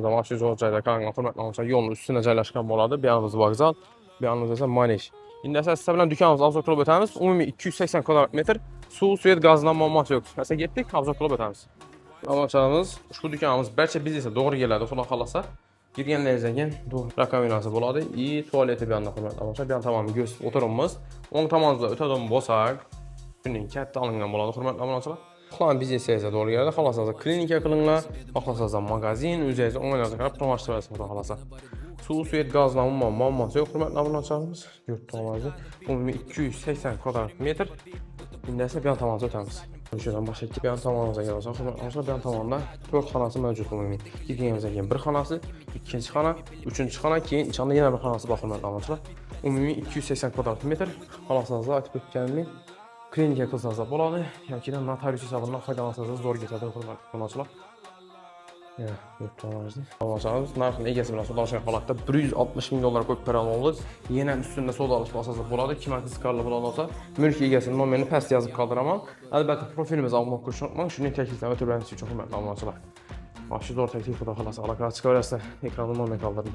Zaman şu zor cayda kanka hürmetli olmasa yolun üstüne caylaşkan boladı. Bir yanımız vokzal, bir yanımız ise Maniş. İndi əsas istəbilən dükanımız Avzoklub ötəmiz. Ümumi 280 kvadrat metr. Su, suyet, gazdan mammat yoxdur. Məsələn getdik Avzoklub ötəmiz. Amaçlarımız, şu dükanımız bəlkə biz isə doğru yerlərdə falan xalasa. Girgenlerimizden doğru rakamınası boladı. İyi tuvaleti bir anda hürmetli olmasa. Bir anda tamamı göz oturumumuz. Onun tamamında ötədən bosak. Günün kətdə alıngan boladı hürmetli olmasa. Xalan biz isə doğru yerdə xalasazda klinika qılınlar, baxlasazda mağazin, üzəyizdə onlarca qarab promoşdırasınız xalasa. Su, suyet, gazla mamması yox hürmetli olmasa. Yurt tuvalı. Ümumi 280 kvadrat metr. İndəsə bir an tamamıza ötəmiz. Şuradan başa ki bir an tamamıza gələcək. Sonra bir an tamamında 4 xanası mövcud ümumi. Girgenimizə gələn bir xanası, ikinci xana, üçüncü xana, keyin içəndə yenə bir xanası baxılmalı olacaq. Ümumi 280 kvadrat metr. Xalasınızda atıb gəlmir. Klinika qılsanızda boladı. Yəni ki, notarius hesabından faydalansanız zor getədir olacaq. Yurt tuvalı. Alacağız. Narxın egəsi bilan sodalaşan xalatda 160 min dollar qoyub paran olur. Yenə üstündə sodalaşma əsasında boladı. Kimərsiz qarlı bulan olsa, mülk egəsinin nomerini pəst yazıb qaldıramaq. Əlbəttə profilimizi almaq qurşunutmaq. Şunun təkliflərini ötürləniz üçün çox hürmətli alınmaçılar. Başı zor təklif bu da xalası. Alaqara çıxarırsa ekranı nomer qaldırın.